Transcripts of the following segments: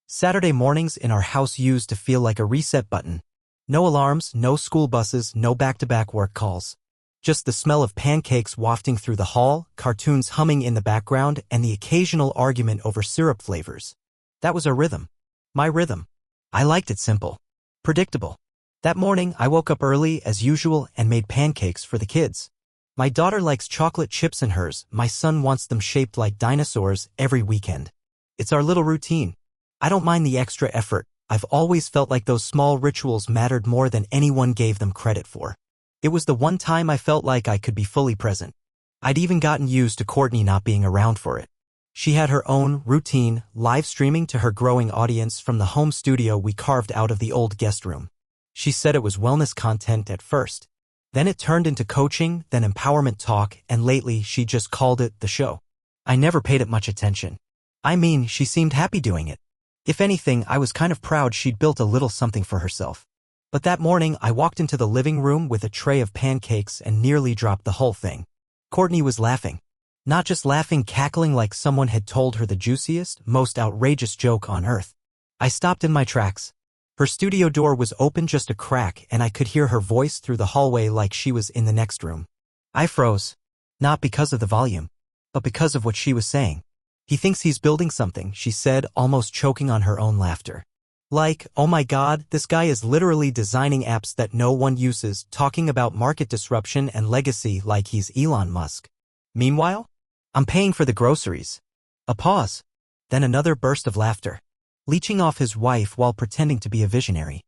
Saturday mornings in our house used to feel like a reset button. No alarms, no school buses, no back-to-back work calls. Just the smell of pancakes wafting through the hall, cartoons humming in the background, and the occasional argument over syrup flavors. That was our rhythm. My rhythm. I liked it simple. Predictable. That morning, I woke up early, as usual, and made pancakes for the kids. My daughter likes chocolate chips in hers, my son wants them shaped like dinosaurs every weekend. It's our little routine. I don't mind the extra effort. I've always felt like those small rituals mattered more than anyone gave them credit for. It was the one time I felt like I could be fully present. I'd even gotten used to Courtney not being around for it. She had her own routine, live streaming to her growing audience from the home studio we carved out of the old guest room. She said it was wellness content at first. Then it turned into coaching, then empowerment talk, and lately she just called it the show. I never paid it much attention. I mean, she seemed happy doing it. If anything, I was kind of proud she'd built a little something for herself. But that morning, I walked into the living room with a tray of pancakes and nearly dropped the whole thing. Courtney was laughing. Not just laughing, cackling like someone had told her the juiciest, most outrageous joke on earth. I stopped in my tracks. Her studio door was open just a crack and I could hear her voice through the hallway like she was in the next room. I froze. Not because of the volume, but because of what she was saying. He thinks he's building something, she said, almost choking on her own laughter. Like, oh my god, this guy is literally designing apps that no one uses, talking about market disruption and legacy like he's Elon Musk. Meanwhile, I'm paying for the groceries. A pause. Then another burst of laughter. Leeching off his wife while pretending to be a visionary.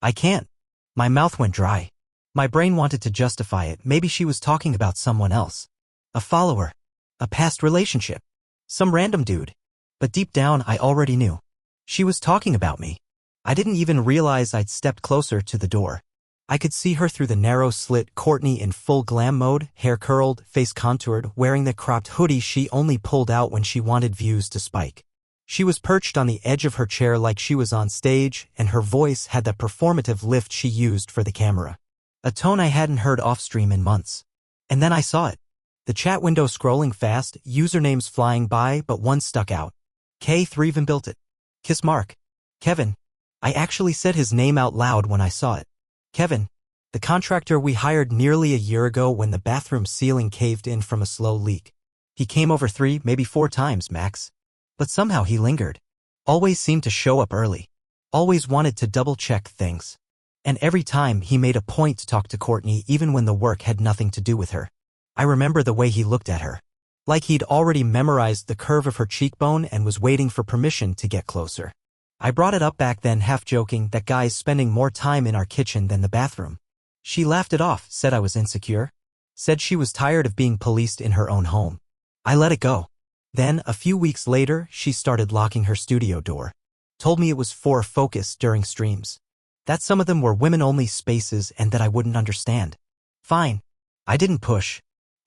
I can't. My mouth went dry. My brain wanted to justify it. Maybe she was talking about someone else. A follower. A past relationship. Some random dude. But deep down I already knew. She was talking about me. I didn't even realize I'd stepped closer to the door. I could see her through the narrow slit, Courtney in full glam mode, hair curled, face contoured, wearing the cropped hoodie she only pulled out when she wanted views to spike. She was perched on the edge of her chair like she was on stage, and her voice had that performative lift she used for the camera. A tone I hadn't heard off-stream in months. And then I saw it. The chat window scrolling fast, usernames flying by, but one stuck out. K3 built it. Kiss mark. Kevin. I actually said his name out loud when I saw it. Kevin. The contractor we hired nearly a year ago when the bathroom ceiling caved in from a slow leak. He came over 3, maybe 4 times, max. But somehow he lingered. Always seemed to show up early. Always wanted to double-check things. And every time he made a point to talk to Courtney even when the work had nothing to do with her. I remember the way he looked at her. Like he'd already memorized the curve of her cheekbone and was waiting for permission to get closer. I brought it up back then, half joking, that guy's spending more time in our kitchen than the bathroom. She laughed it off, said I was insecure. Said she was tired of being policed in her own home. I let it go. Then, a few weeks later, she started locking her studio door. Told me it was for focus during streams. That some of them were women-only spaces and that I wouldn't understand. Fine. I didn't push.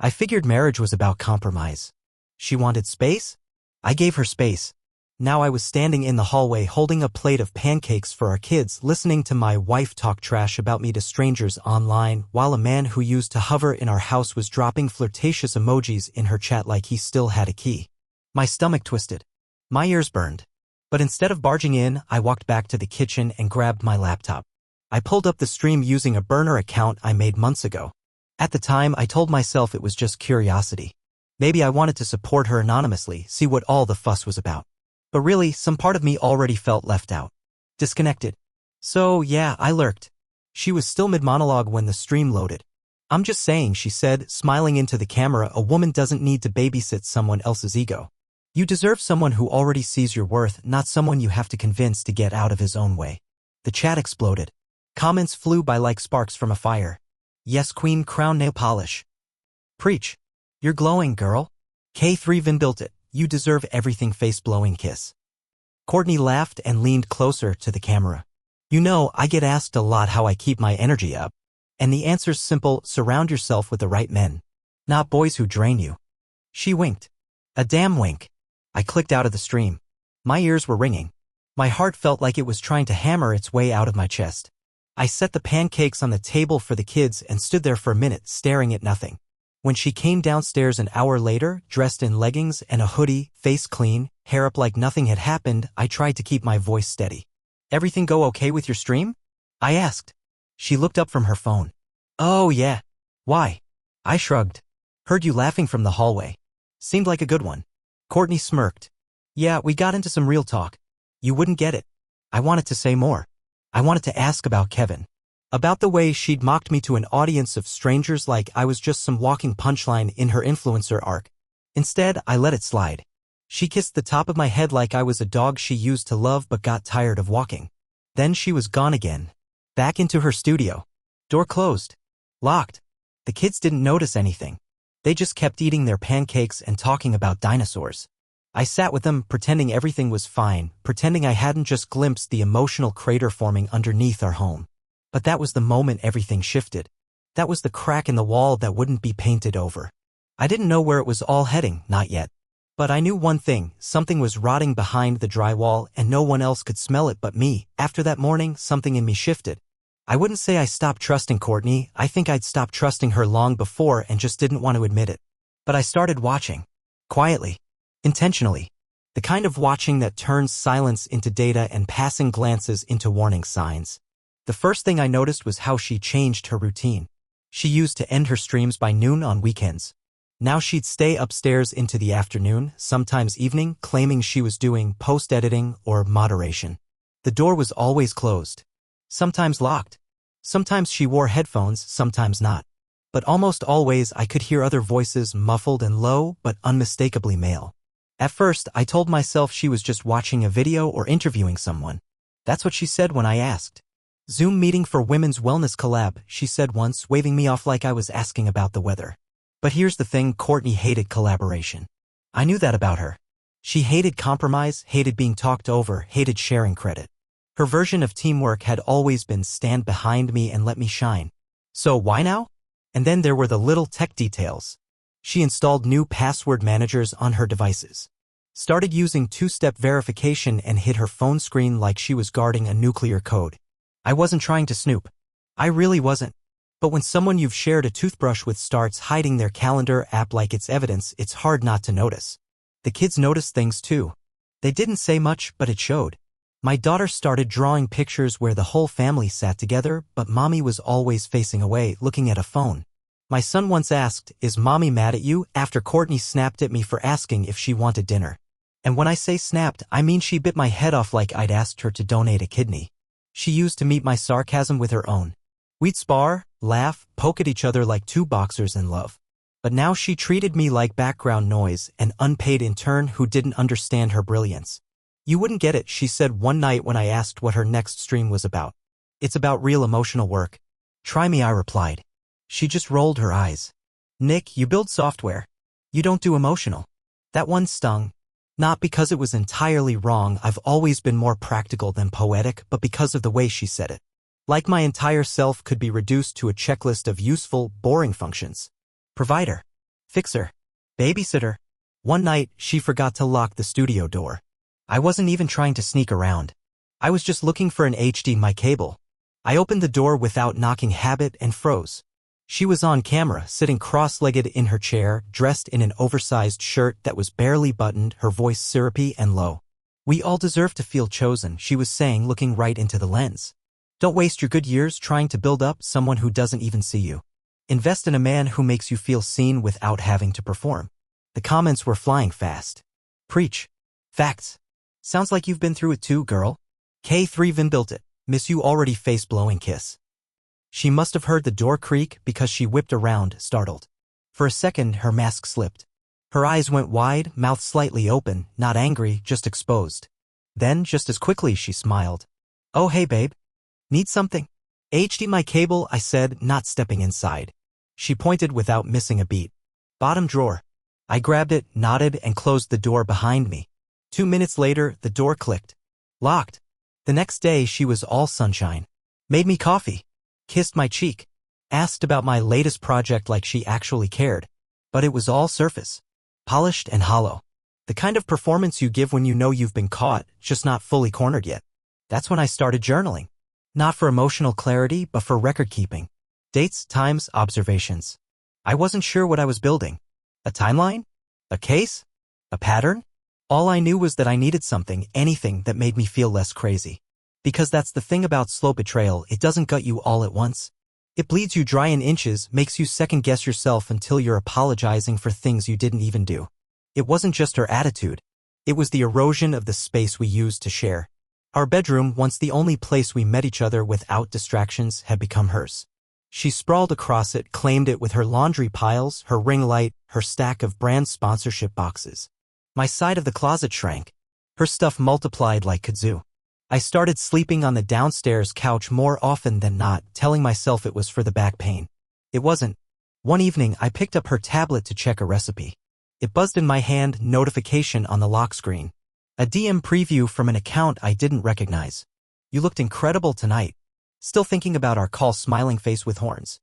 I figured marriage was about compromise. She wanted space? I gave her space. Now I was standing in the hallway holding a plate of pancakes for our kids, listening to my wife talk trash about me to strangers online, while a man who used to hover in our house was dropping flirtatious emojis in her chat like he still had a key. My stomach twisted. My ears burned. But instead of barging in, I walked back to the kitchen and grabbed my laptop. I pulled up the stream using a burner account I made months ago. At the time, I told myself it was just curiosity. Maybe I wanted to support her anonymously, see what all the fuss was about. But really, some part of me already felt left out. Disconnected. So, yeah, I lurked. She was still mid-monologue when the stream loaded. I'm just saying, she said, smiling into the camera, a woman doesn't need to babysit someone else's ego. You deserve someone who already sees your worth, not someone you have to convince to get out of his own way. The chat exploded. Comments flew by like sparks from a fire. Yes, queen, crown nail polish. Preach. You're glowing, girl. K3 built it. You deserve everything, face-blowing kiss. Courtney laughed and leaned closer to the camera. You know, I get asked a lot how I keep my energy up. And the answer's simple, surround yourself with the right men. Not boys who drain you. She winked. A damn wink. I clicked out of the stream. My ears were ringing. My heart felt like it was trying to hammer its way out of my chest. I set the pancakes on the table for the kids and stood there for a minute, staring at nothing. When she came downstairs an hour later, dressed in leggings and a hoodie, face clean, hair up like nothing had happened, I tried to keep my voice steady. "Everything go okay with your stream?" I asked. She looked up from her phone. "Oh yeah. Why?" I shrugged. "Heard you laughing from the hallway. Seemed like a good one." Courtney smirked. "Yeah, we got into some real talk. You wouldn't get it." I wanted to say more. I wanted to ask about Kevin. About the way she'd mocked me to an audience of strangers like I was just some walking punchline in her influencer arc. Instead, I let it slide. She kissed the top of my head like I was a dog she used to love but got tired of walking. Then she was gone again. Back into her studio. Door closed. Locked. The kids didn't notice anything. They just kept eating their pancakes and talking about dinosaurs. I sat with them, pretending everything was fine, pretending I hadn't just glimpsed the emotional crater forming underneath our home. But that was the moment everything shifted. That was the crack in the wall that wouldn't be painted over. I didn't know where it was all heading, not yet. But I knew one thing, something was rotting behind the drywall and no one else could smell it but me. After that morning, something in me shifted. I wouldn't say I stopped trusting Courtney, I think I'd stopped trusting her long before and just didn't want to admit it. But I started watching. Quietly. Intentionally. The kind of watching that turns silence into data and passing glances into warning signs. The first thing I noticed was how she changed her routine. She used to end her streams by noon on weekends. Now she'd stay upstairs into the afternoon, sometimes evening, claiming she was doing post-editing or moderation. The door was always closed. Sometimes locked. Sometimes she wore headphones, sometimes not. But almost always I could hear other voices, muffled and low, but unmistakably male. At first, I told myself she was just watching a video or interviewing someone. That's what she said when I asked. "Zoom meeting for women's wellness collab," she said once, waving me off like I was asking about the weather. But here's the thing, Courtney hated collaboration. I knew that about her. She hated compromise, hated being talked over, hated sharing credit. Her version of teamwork had always been stand behind me and let me shine. So why now? And then there were the little tech details. She installed new password managers on her devices. Started using two-step verification and hid her phone screen like she was guarding a nuclear code. I wasn't trying to snoop. I really wasn't. But when someone you've shared a toothbrush with starts hiding their calendar app like it's evidence, it's hard not to notice. The kids noticed things too. They didn't say much, but it showed. My daughter started drawing pictures where the whole family sat together, but mommy was always facing away, looking at a phone. My son once asked, "Is mommy mad at you?" after Courtney snapped at me for asking if she wanted dinner. And when I say snapped, I mean she bit my head off like I'd asked her to donate a kidney. She used to meet my sarcasm with her own. We'd spar, laugh, poke at each other like two boxers in love. But now she treated me like background noise, an unpaid intern who didn't understand her brilliance. "You wouldn't get it," she said one night when I asked what her next stream was about. "It's about real emotional work." "Try me," I replied. She just rolled her eyes. "Nick, you build software. You don't do emotional." That one stung. Not because it was entirely wrong, I've always been more practical than poetic, but because of the way she said it. Like my entire self could be reduced to a checklist of useful, boring functions. Provider. Fixer. Babysitter. One night, she forgot to lock the studio door. I wasn't even trying to sneak around. I was just looking for an HDMI cable. I opened the door without knocking habit and froze. She was on camera, sitting cross-legged in her chair, dressed in an oversized shirt that was barely buttoned, her voice syrupy and low. "We all deserve to feel chosen," she was saying, looking right into the lens. "Don't waste your good years trying to build up someone who doesn't even see you. Invest in a man who makes you feel seen without having to perform." The comments were flying fast. "Preach. Facts. Sounds like you've been through it too, girl. K3 Vin built it. Miss you already face-blowing kiss." She must have heard the door creak because she whipped around, startled. For a second, her mask slipped. Her eyes went wide, mouth slightly open, not angry, just exposed. Then, just as quickly, she smiled. "Oh, hey, babe. Need something?" "HDMI cable," I said, not stepping inside. She pointed without missing a beat. "Bottom drawer." I grabbed it, nodded, and closed the door behind me. 2 minutes later, the door clicked. Locked. The next day, she was all sunshine. Made me coffee. Kissed my cheek. Asked about my latest project like she actually cared. But it was all surface. Polished and hollow. The kind of performance you give when you know you've been caught, just not fully cornered yet. That's when I started journaling. Not for emotional clarity, but for record keeping. Dates, times, observations. I wasn't sure what I was building. A timeline? A case? A pattern? All I knew was that I needed something, anything that made me feel less crazy. Because that's the thing about slow betrayal, it doesn't gut you all at once. It bleeds you dry in inches, makes you second-guess yourself until you're apologizing for things you didn't even do. It wasn't just her attitude. It was the erosion of the space we used to share. Our bedroom, once the only place we met each other without distractions, had become hers. She sprawled across it, claimed it with her laundry piles, her ring light, her stack of brand sponsorship boxes. My side of the closet shrank. Her stuff multiplied like kudzu. I started sleeping on the downstairs couch more often than not, telling myself it was for the back pain. It wasn't. One evening, I picked up her tablet to check a recipe. It buzzed in my hand, notification on the lock screen. A DM preview from an account I didn't recognize. You looked incredible tonight. Still thinking about our call, smiling face with horns.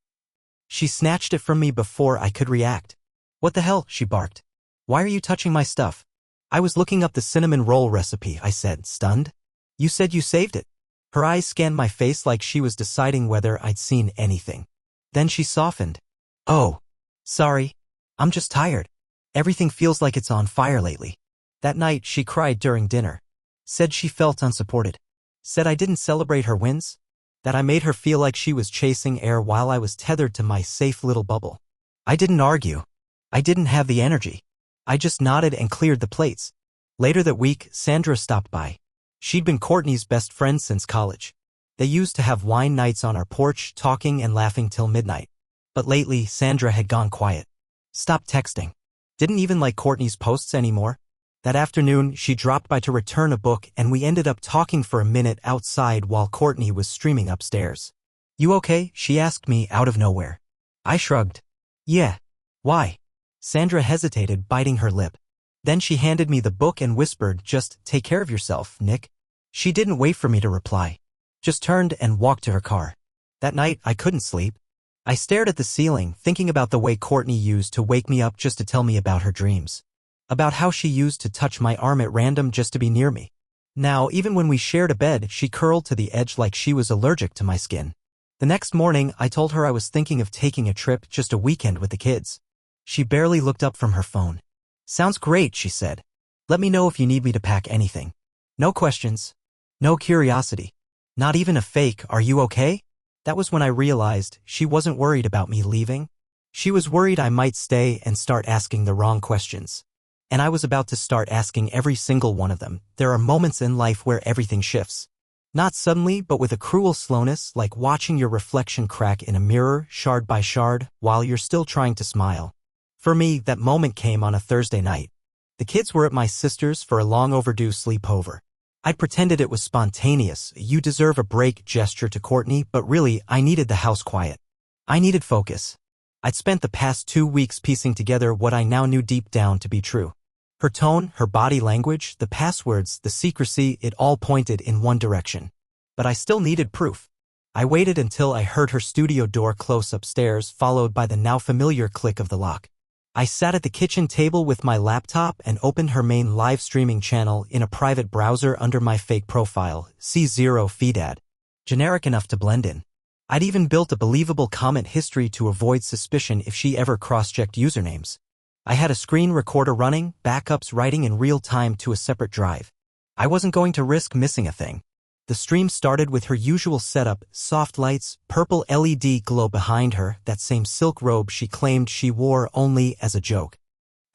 She snatched it from me before I could react. What the hell, she barked. Why are you touching my stuff? I was looking up the cinnamon roll recipe, I said, stunned. You said you saved it. Her eyes scanned my face like she was deciding whether I'd seen anything. Then she softened. Oh, sorry. I'm just tired. Everything feels like it's on fire lately. That night, she cried during dinner. Said she felt unsupported. Said I didn't celebrate her wins. That I made her feel like she was chasing air while I was tethered to my safe little bubble. I didn't argue. I didn't have the energy. I just nodded and cleared the plates. Later that week, Sandra stopped by. She'd been Courtney's best friend since college. They used to have wine nights on our porch, talking and laughing till midnight. But lately, Sandra had gone quiet. Stopped texting. Didn't even like Courtney's posts anymore. That afternoon, she dropped by to return a book, and we ended up talking for a minute outside while Courtney was streaming upstairs. You okay? She asked me out of nowhere. I shrugged. Yeah. Why? Sandra hesitated, biting her lip. Then she handed me the book and whispered, just take care of yourself, Nick. She didn't wait for me to reply. Just turned and walked to her car. That night, I couldn't sleep. I stared at the ceiling, thinking about the way Courtney used to wake me up just to tell me about her dreams. About how she used to touch my arm at random just to be near me. Now, even when we shared a bed, she curled to the edge like she was allergic to my skin. The next morning, I told her I was thinking of taking a trip, just a weekend with the kids. She barely looked up from her phone. Sounds great, she said. Let me know if you need me to pack anything. No questions. No curiosity. Not even a fake, are you okay? That was when I realized she wasn't worried about me leaving. She was worried I might stay and start asking the wrong questions. And I was about to start asking every single one of them. There are moments in life where everything shifts. Not suddenly, but with a cruel slowness, like watching your reflection crack in a mirror, shard by shard, while you're still trying to smile. For me, that moment came on a Thursday night. The kids were at my sister's for a long overdue sleepover. I'd pretended it was spontaneous, you deserve a break gesture to Courtney, but really, I needed the house quiet. I needed focus. I'd spent the past 2 weeks piecing together what I now knew deep down to be true. Her tone, her body language, the passwords, the secrecy, it all pointed in one direction. But I still needed proof. I waited until I heard her studio door close upstairs, followed by the now familiar click of the lock. I sat at the kitchen table with my laptop and opened her main live streaming channel in a private browser under my fake profile, C0 Feedad. Generic enough to blend in. I'd even built a believable comment history to avoid suspicion if she ever cross-checked usernames. I had a screen recorder running, backups writing in real time to a separate drive. I wasn't going to risk missing a thing. The stream started with her usual setup, soft lights, purple LED glow behind her, that same silk robe she claimed she wore only as a joke.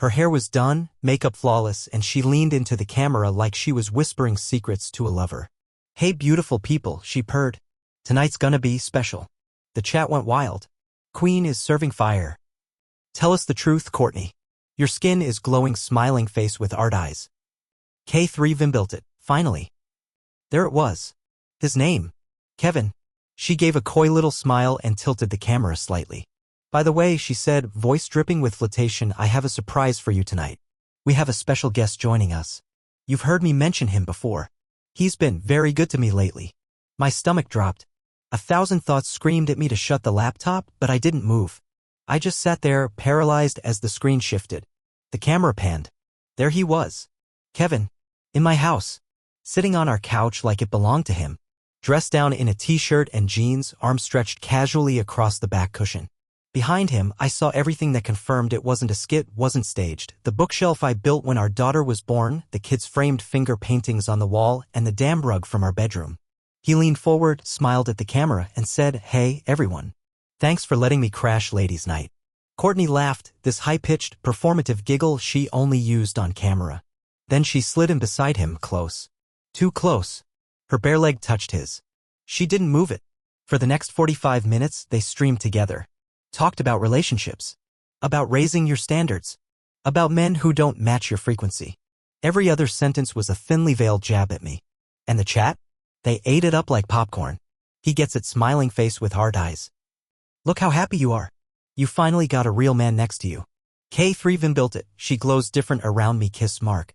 Her hair was done, makeup flawless, and she leaned into the camera like she was whispering secrets to a lover. Hey beautiful people, she purred. Tonight's gonna be special. The chat went wild. Queen is serving fire. Tell us the truth, Courtney. Your skin is glowing, smiling face with art eyes. K3 Vim built it, finally. There it was. His name. Kevin. She gave a coy little smile and tilted the camera slightly. By the way, she said, voice dripping with flirtation, I have a surprise for you tonight. We have a special guest joining us. You've heard me mention him before. He's been very good to me lately. My stomach dropped. 1,000 thoughts screamed at me to shut the laptop, but I didn't move. I just sat there, paralyzed as the screen shifted. The camera panned. There he was. Kevin. In my house. Sitting on our couch like it belonged to him. Dressed down in a t-shirt and jeans, arms stretched casually across the back cushion. Behind him, I saw everything that confirmed it wasn't a skit, wasn't staged. The bookshelf I built when our daughter was born, the kids' framed finger paintings on the wall, and the damn rug from our bedroom. He leaned forward, smiled at the camera, and said, "Hey, everyone. Thanks for letting me crash ladies' night." Courtney laughed, this high-pitched, performative giggle she only used on camera. Then she slid in beside him, close. Too close. Her bare leg touched his. She didn't move it. For the next 45 minutes, they streamed together. Talked about relationships. About raising your standards. About men who don't match your frequency. Every other sentence was a thinly veiled jab at me. And the chat? They ate it up like popcorn. He gets it, smiling face with hard eyes. "Look how happy you are. You finally got a real man next to you." K3 built it. She glows different around me, kiss mark.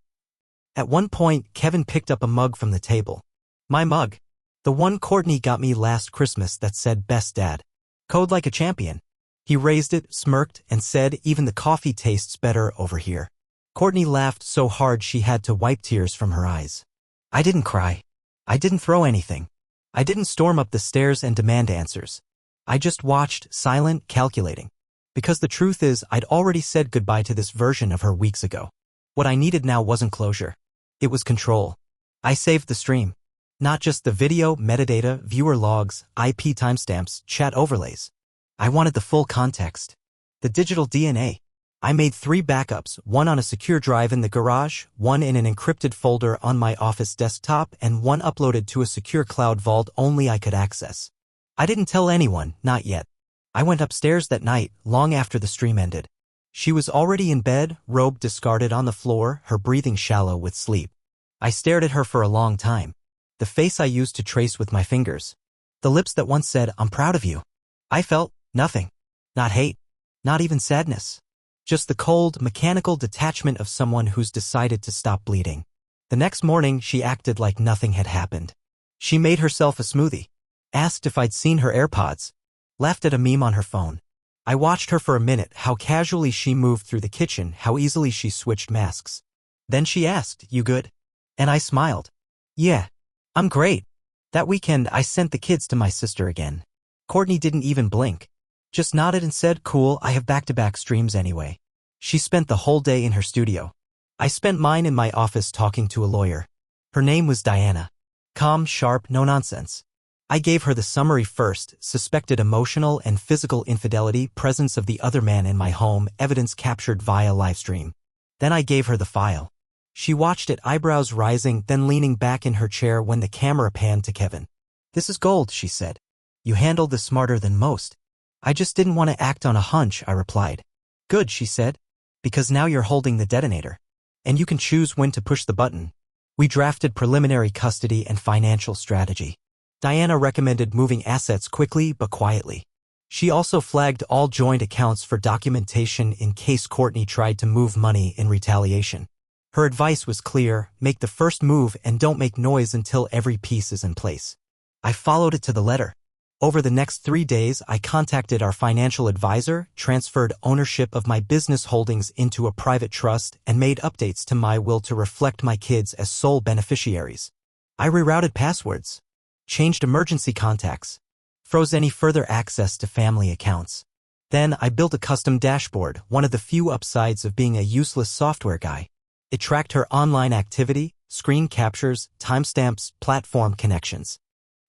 At one point, Kevin picked up a mug from the table. My mug. The one Courtney got me last Christmas that said "Best Dad." Code like a champion. He raised it, smirked, and said, "Even the coffee tastes better over here." Courtney laughed so hard she had to wipe tears from her eyes. I didn't cry. I didn't throw anything. I didn't storm up the stairs and demand answers. I just watched, silent, calculating. Because the truth is, I'd already said goodbye to this version of her weeks ago. What I needed now wasn't closure. It was control. I saved the stream. Not just the video, metadata, viewer logs, IP timestamps, chat overlays. I wanted the full context. The digital DNA. I made 3 backups, one on a secure drive in the garage, one in an encrypted folder on my office desktop, and one uploaded to a secure cloud vault only I could access. I didn't tell anyone, not yet. I went upstairs that night, long after the stream ended. She was already in bed, robe discarded on the floor, her breathing shallow with sleep. I stared at her for a long time. The face I used to trace with my fingers. The lips that once said, "I'm proud of you." I felt nothing. Not hate. Not even sadness. Just the cold, mechanical detachment of someone who's decided to stop bleeding. The next morning, she acted like nothing had happened. She made herself a smoothie. Asked if I'd seen her AirPods. Laughed at a meme on her phone. I watched her for a minute, how casually she moved through the kitchen, how easily she switched masks. Then she asked, "You good?" And I smiled. "Yeah. I'm great." That weekend, I sent the kids to my sister again. Courtney didn't even blink. Just nodded and said, "Cool, I have back-to-back streams anyway." She spent the whole day in her studio. I spent mine in my office talking to a lawyer. Her name was Diana. Calm, sharp, no nonsense. I gave her the summary first: suspected emotional and physical infidelity, presence of the other man in my home, evidence captured via livestream. Then I gave her the file. She watched it, eyebrows rising, then leaning back in her chair when the camera panned to Kevin. "This is gold," she said. "You handled this smarter than most." "I just didn't want to act on a hunch," I replied. "Good," she said. "Because now you're holding the detonator. And you can choose when to push the button." We drafted preliminary custody and financial strategy. Diana recommended moving assets quickly but quietly. She also flagged all joint accounts for documentation in case Courtney tried to move money in retaliation. Her advice was clear: make the first move and don't make noise until every piece is in place. I followed it to the letter. Over the next 3 days, I contacted our financial advisor, transferred ownership of my business holdings into a private trust, and made updates to my will to reflect my kids as sole beneficiaries. I rerouted passwords, changed emergency contacts, froze any further access to family accounts. Then I built a custom dashboard, one of the few upsides of being a useless software guy. It tracked her online activity, screen captures, timestamps, platform connections.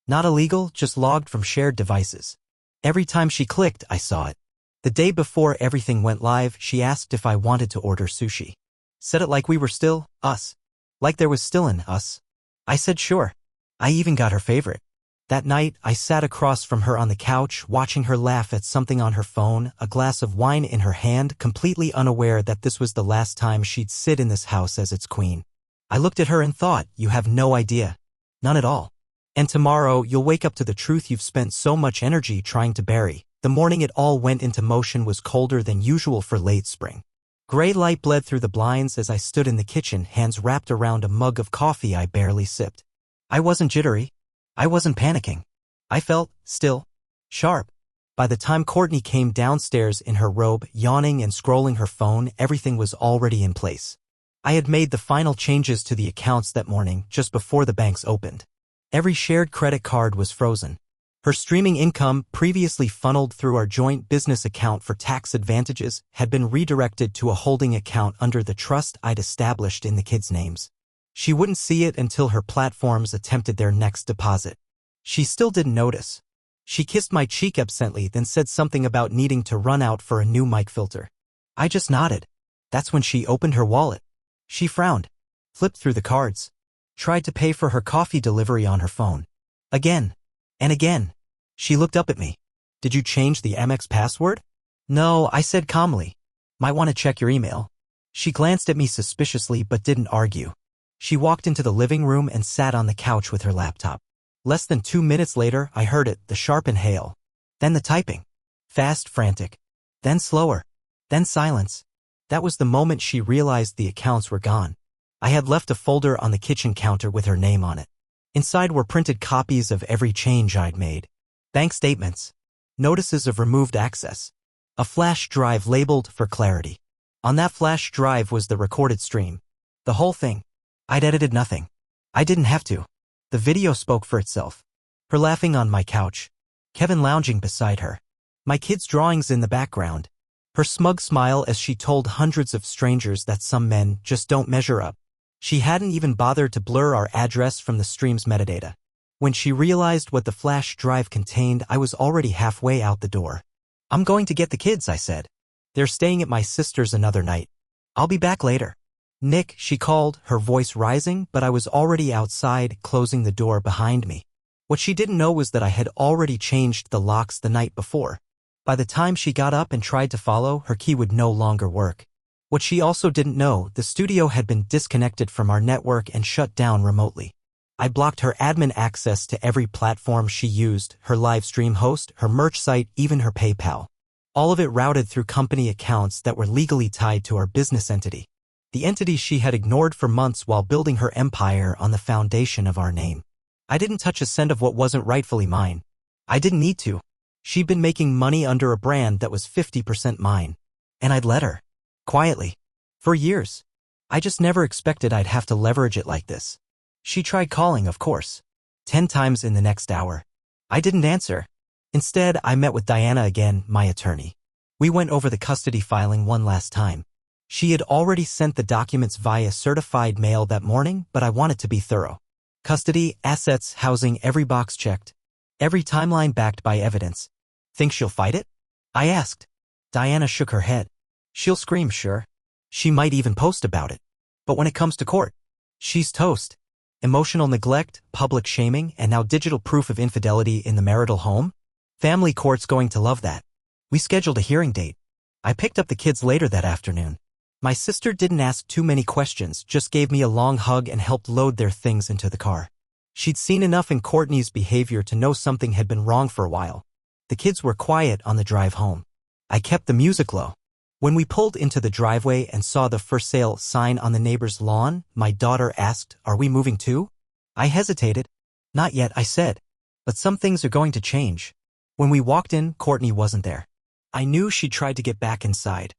Not illegal, just logged from shared devices. Every time she clicked, I saw it. The day before everything went live, she asked if I wanted to order sushi. Said it like we were still us. Like there was still an us. I said sure. I even got her favorite. That night, I sat across from her on the couch, watching her laugh at something on her phone, a glass of wine in her hand, completely unaware that this was the last time she'd sit in this house as its queen. I looked at her and thought, you have no idea. None at all. And tomorrow, you'll wake up to the truth you've spent so much energy trying to bury. The morning it all went into motion was colder than usual for late spring. Gray light bled through the blinds as I stood in the kitchen, hands wrapped around a mug of coffee I barely sipped. I wasn't jittery. I wasn't panicking. I felt still, sharp. By the time Courtney came downstairs in her robe, yawning and scrolling her phone, everything was already in place. I had made the final changes to the accounts that morning, just before the banks opened. Every shared credit card was frozen. Her streaming income, previously funneled through our joint business account for tax advantages, had been redirected to a holding account under the trust I'd established in the kids' names. She wouldn't see it until her platforms attempted their next deposit. She still didn't notice. She kissed my cheek absently, then said something about needing to run out for a new mic filter. I just nodded. That's when she opened her wallet. She frowned, flipped through the cards, tried to pay for her coffee delivery on her phone. Again. And again. She looked up at me. Did you change the Amex password? No, I said calmly. Might want to check your email. She glanced at me suspiciously but didn't argue. She walked into the living room and sat on the couch with her laptop. Less than 2 minutes later, I heard it, the sharp inhale. Then the typing. Fast, frantic. Then slower. Then silence. That was the moment she realized the accounts were gone. I had left a folder on the kitchen counter with her name on it. Inside were printed copies of every change I'd made. Bank statements. Notices of removed access. A flash drive labeled for clarity. On that flash drive was the recorded stream. The whole thing. I'd edited nothing. I didn't have to. The video spoke for itself. Her laughing on my couch. Kevin lounging beside her. My kids' drawings in the background. Her smug smile as she told hundreds of strangers that some men just don't measure up. She hadn't even bothered to blur our address from the stream's metadata. When she realized what the flash drive contained, I was already halfway out the door. I'm going to get the kids, I said. They're staying at my sister's another night. I'll be back later. Nick, she called, her voice rising, but I was already outside, closing the door behind me. What she didn't know was that I had already changed the locks the night before. By the time she got up and tried to follow, her key would no longer work. What she also didn't know, the studio had been disconnected from our network and shut down remotely. I blocked her admin access to every platform she used, her live stream host, her merch site, even her PayPal. All of it routed through company accounts that were legally tied to our business entity. The entity she had ignored for months while building her empire on the foundation of our name. I didn't touch a cent of what wasn't rightfully mine. I didn't need to. She'd been making money under a brand that was 50% mine. And I'd let her. Quietly. For years. I just never expected I'd have to leverage it like this. She tried calling, of course. 10 times in the next hour. I didn't answer. Instead, I met with Diana again, my attorney. We went over the custody filing one last time. She had already sent the documents via certified mail that morning, but I wanted to be thorough. Custody, assets, housing, every box checked. Every timeline backed by evidence. Think she'll fight it? I asked. Diana shook her head. She'll scream, sure. She might even post about it. But when it comes to court, she's toast. Emotional neglect, public shaming, and now digital proof of infidelity in the marital home? Family court's going to love that. We scheduled a hearing date. I picked up the kids later that afternoon. My sister didn't ask too many questions, just gave me a long hug and helped load their things into the car. She'd seen enough in Courtney's behavior to know something had been wrong for a while. The kids were quiet on the drive home. I kept the music low. When we pulled into the driveway and saw the for sale sign on the neighbor's lawn, my daughter asked, "Are we moving too?" I hesitated. "Not yet," I said. "But some things are going to change." When we walked in, Courtney wasn't there. I knew she tried to get back inside.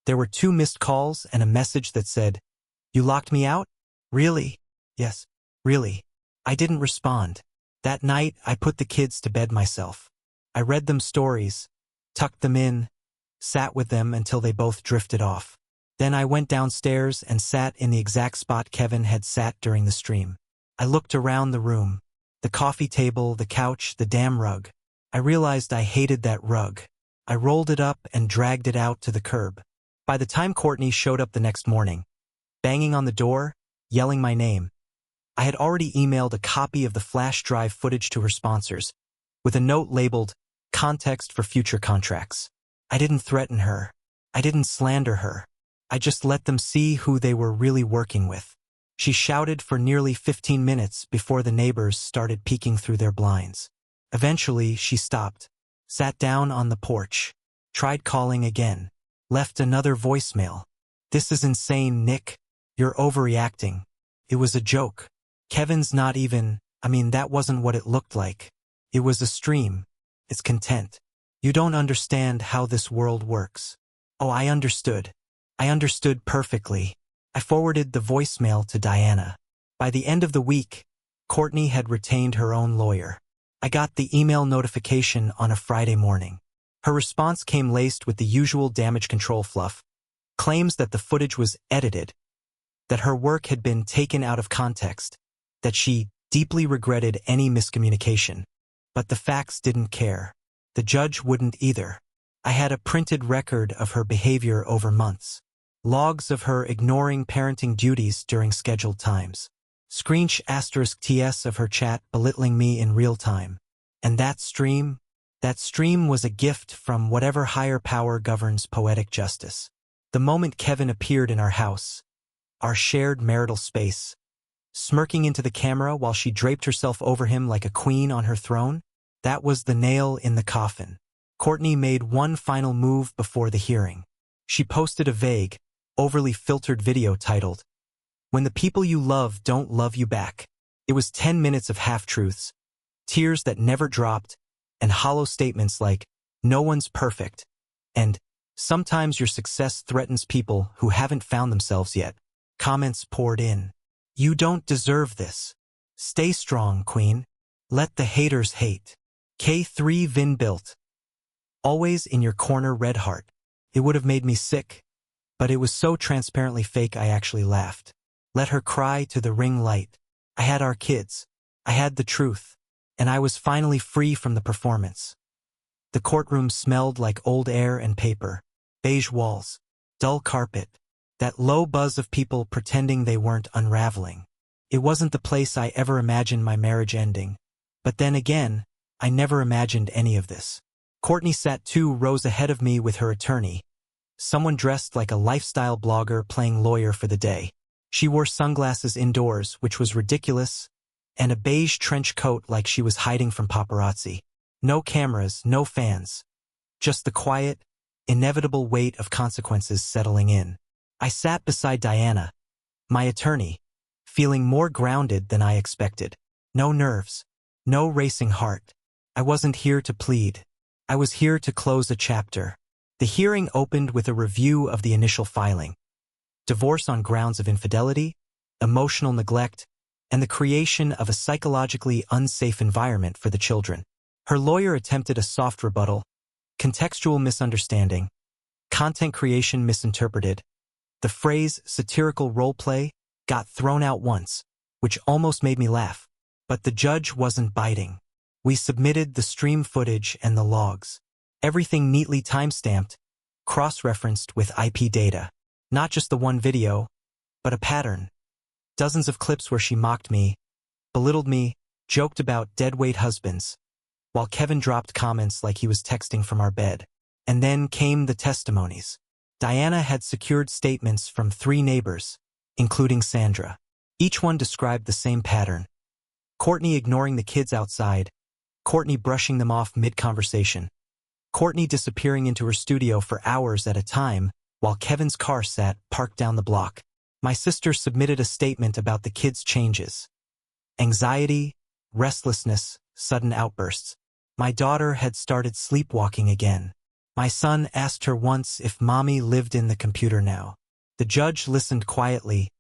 There were 2 missed calls and a message that said, "You locked me out?" "Really?" "Yes, really." I didn't respond. That night, I put the kids to bed myself. I read them stories, tucked them in, sat with them until they both drifted off. Then I went downstairs and sat in the exact spot Kevin had sat during the stream. I looked around the room. The coffee table, the couch, the damn rug. I realized I hated that rug. I rolled it up and dragged it out to the curb. By the time Courtney showed up the next morning, banging on the door, yelling my name, I had already emailed a copy of the flash drive footage to her sponsors, with a note labeled, "Context for future contracts." I didn't threaten her. I didn't slander her. I just let them see who they were really working with. She shouted for nearly 15 minutes before the neighbors started peeking through their blinds. Eventually, she stopped, sat down on the porch, tried calling again. Left another voicemail. "This is insane, Nick. You're overreacting. It was a joke. Kevin's not even, that wasn't what it looked like. It was a stream. It's content. You don't understand how this world works." Oh, I understood. I understood perfectly. I forwarded the voicemail to Diana. By the end of the week, Courtney had retained her own lawyer. I got the email notification on a Friday morning. Her response came laced with the usual damage control fluff, claims that the footage was edited, that her work had been taken out of context, that she deeply regretted any miscommunication. But the facts didn't care. The judge wouldn't either. I had a printed record of her behavior over months. Logs of her ignoring parenting duties during scheduled times. *TS of her chat belittling me in real time. And that stream was a gift from whatever higher power governs poetic justice. The moment Kevin appeared in our house, our shared marital space, smirking into the camera while she draped herself over him like a queen on her throne, that was the nail in the coffin. Courtney made one final move before the hearing. She posted a vague, overly filtered video titled, "When the people you love don't love you back." It was 10 minutes of half-truths, tears that never dropped, and hollow statements like, "No one's perfect," and "Sometimes your success threatens people who haven't found themselves yet." Comments poured in. "You don't deserve this. Stay strong, queen. Let the haters hate. K3 Vin built. Always in your corner, red heart." It would have made me sick, but it was so transparently fake I actually laughed. Let her cry to the ring light. I had our kids. I had the truth. And I was finally free from the performance. The courtroom smelled like old air and paper. Beige walls. Dull carpet. That low buzz of people pretending they weren't unraveling. It wasn't the place I ever imagined my marriage ending. But then again, I never imagined any of this. Courtney sat 2 rows ahead of me with her attorney, someone dressed like a lifestyle blogger playing lawyer for the day. She wore sunglasses indoors, which was ridiculous, and a beige trench coat like she was hiding from paparazzi. No cameras, no fans. Just the quiet, inevitable weight of consequences settling in. I sat beside Diana, my attorney, feeling more grounded than I expected. No nerves. No racing heart. I wasn't here to plead. I was here to close a chapter. The hearing opened with a review of the initial filing. Divorce on grounds of infidelity, emotional neglect, and the creation of a psychologically unsafe environment for the children. Her lawyer attempted a soft rebuttal, contextual misunderstanding, content creation misinterpreted. The phrase satirical role play got thrown out once, which almost made me laugh. But the judge wasn't biting. We submitted the stream footage and the logs. Everything neatly timestamped, cross-referenced with IP data. Not just the one video, but a pattern. Dozens of clips where she mocked me, belittled me, joked about deadweight husbands, while Kevin dropped comments like he was texting from our bed. And then came the testimonies. Diana had secured statements from 3 neighbors, including Sandra. Each one described the same pattern. Courtney ignoring the kids outside, Courtney brushing them off mid-conversation, Courtney disappearing into her studio for hours at a time while Kevin's car sat parked down the block. My sister submitted a statement about the kids' changes. Anxiety, restlessness, sudden outbursts. My daughter had started sleepwalking again. My son asked her once if mommy lived in the computer now. The judge listened quietly,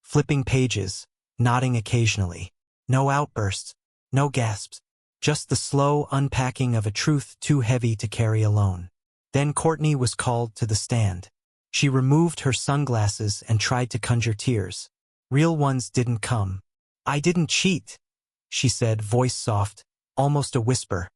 flipping pages, nodding occasionally. No outbursts, no gasps, just the slow unpacking of a truth too heavy to carry alone. Then Courtney was called to the stand. She removed her sunglasses and tried to conjure tears. Real ones didn't come. "I didn't cheat," she said, voice soft, almost a whisper.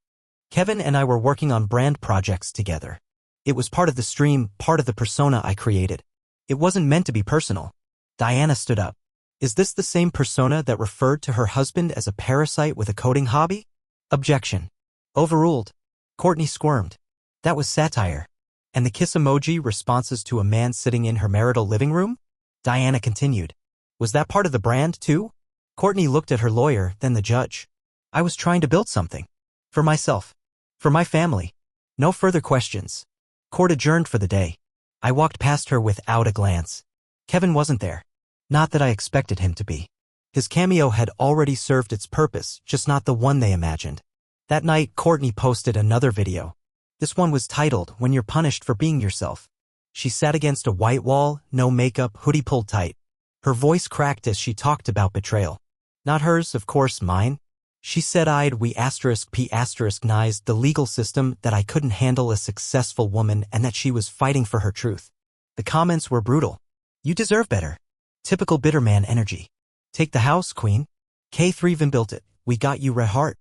"Kevin and I were working on brand projects together. It was part of the stream, part of the persona I created. It wasn't meant to be personal." Diana stood up. "Is this the same persona that referred to her husband as a parasite with a coding hobby?" Objection. Overruled. Courtney squirmed. That was satire. And the kiss emoji responses to a man sitting in her marital living room? Diana continued. Was that part of the brand, too? Courtney looked at her lawyer, then the judge. I was trying to build something. For myself. For my family. No further questions. Court adjourned for the day. I walked past her without a glance. Kevin wasn't there. Not that I expected him to be. His cameo had already served its purpose, just not the one they imagined. That night, Courtney posted another video. This one was titled, When You're Punished for Being Yourself. She sat against a white wall, no makeup, hoodie pulled tight. Her voice cracked as she talked about betrayal. Not hers, of course, mine. She said we *p*nized the legal system, that I couldn't handle a successful woman and that she was fighting for her truth. The comments were brutal. You deserve better. Typical bitter man energy. Take the house, queen. K3 Vin built it. We got you red heart.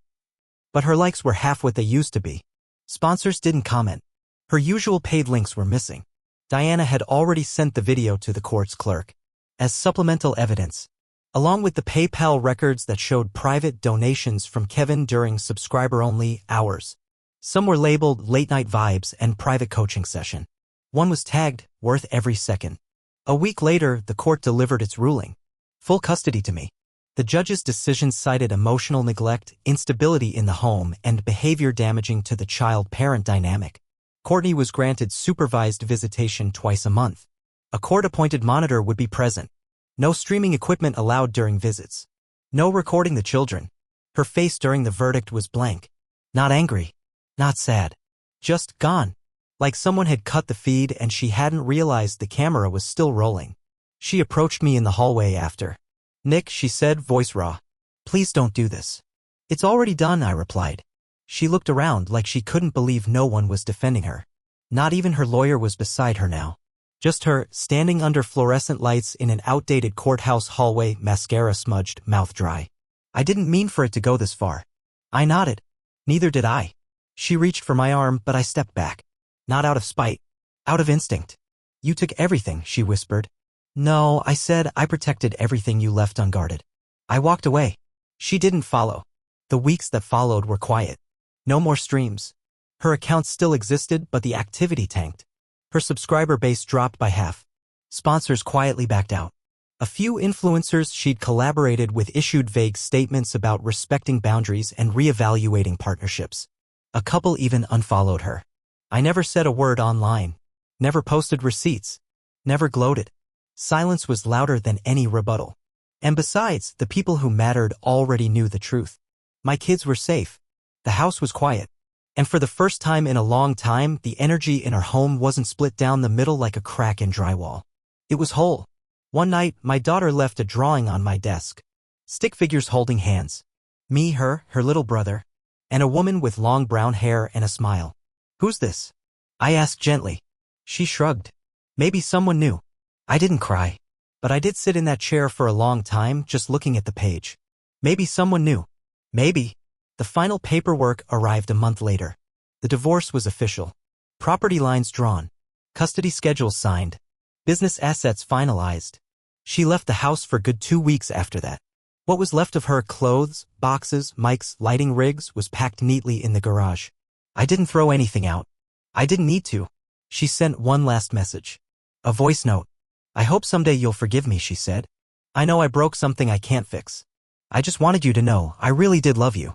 But her likes were half what they used to be. Sponsors didn't comment. Her usual paid links were missing. Diana had already sent the video to the court's clerk as supplemental evidence, along with the PayPal records that showed private donations from Kevin during subscriber-only hours. Some were labeled late-night vibes and private coaching session. One was tagged, worth every second. A week later, the court delivered its ruling. Full custody to me. The judge's decision cited emotional neglect, instability in the home, and behavior damaging to the child-parent dynamic. Courtney was granted supervised visitation twice a month. A court-appointed monitor would be present. No streaming equipment allowed during visits. No recording the children. Her face during the verdict was blank. Not angry. Not sad. Just gone. Like someone had cut the feed and she hadn't realized the camera was still rolling. She approached me in the hallway after. Nick, she said, voice raw. Please don't do this. It's already done, I replied. She looked around like she couldn't believe no one was defending her. Not even her lawyer was beside her now. Just her, standing under fluorescent lights in an outdated courthouse hallway, mascara smudged, mouth dry. I didn't mean for it to go this far. I nodded. Neither did I. She reached for my arm, but I stepped back. Not out of spite. Out of instinct. You took everything, she whispered. No, I said, I protected everything you left unguarded. I walked away. She didn't follow. The weeks that followed were quiet. No more streams. Her account still existed, but the activity tanked. Her subscriber base dropped by half. Sponsors quietly backed out. A few influencers she'd collaborated with issued vague statements about respecting boundaries and reevaluating partnerships. A couple even unfollowed her. I never said a word online. Never posted receipts. Never gloated. Silence was louder than any rebuttal. And besides, the people who mattered already knew the truth. My kids were safe. The house was quiet. And for the first time in a long time, the energy in our home wasn't split down the middle like a crack in drywall. It was whole. One night, my daughter left a drawing on my desk. Stick figures holding hands. Me, her little brother, and a woman with long brown hair and a smile. Who's this? I asked gently. She shrugged. Maybe someone new. I didn't cry. But I did sit in that chair for a long time, just looking at the page. Maybe someone new. Maybe. The final paperwork arrived a month later. The divorce was official. Property lines drawn. Custody schedules signed. Business assets finalized. She left the house for good 2 weeks after that. What was left of her clothes, boxes, mics, lighting rigs was packed neatly in the garage. I didn't throw anything out. I didn't need to. She sent one last message. A voice note. I hope someday you'll forgive me, she said. I know I broke something I can't fix. I just wanted you to know I really did love you.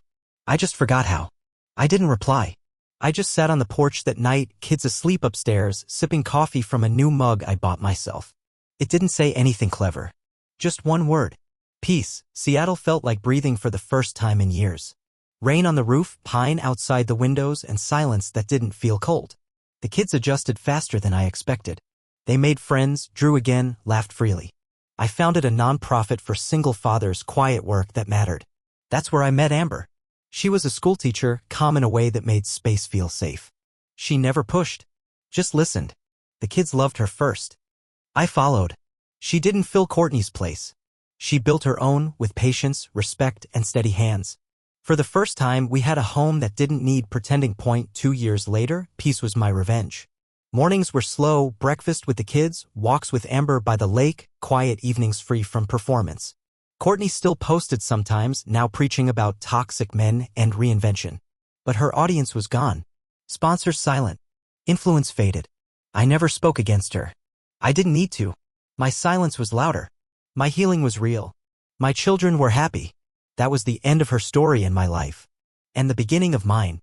I just forgot how. I didn't reply. I just sat on the porch that night, kids asleep upstairs, sipping coffee from a new mug I bought myself. It didn't say anything clever. Just one word. Peace. Seattle felt like breathing for the first time in years. Rain on the roof, pine outside the windows, and silence that didn't feel cold. The kids adjusted faster than I expected. They made friends, drew again, laughed freely. I founded a nonprofit for single fathers, quiet work that mattered. That's where I met Amber. She was a schoolteacher, calm in a way that made space feel safe. She never pushed. Just listened. The kids loved her first. I followed. She didn't fill Courtney's place. She built her own, with patience, respect, and steady hands. For the first time, we had a home that didn't need pretending. 2 years later, peace was my revenge. Mornings were slow, breakfast with the kids, walks with Amber by the lake, quiet evenings free from performance. Courtney still posted sometimes, now preaching about toxic men and reinvention. But her audience was gone. Sponsors silent. Influence faded. I never spoke against her. I didn't need to. My silence was louder. My healing was real. My children were happy. That was the end of her story in my life. And the beginning of mine.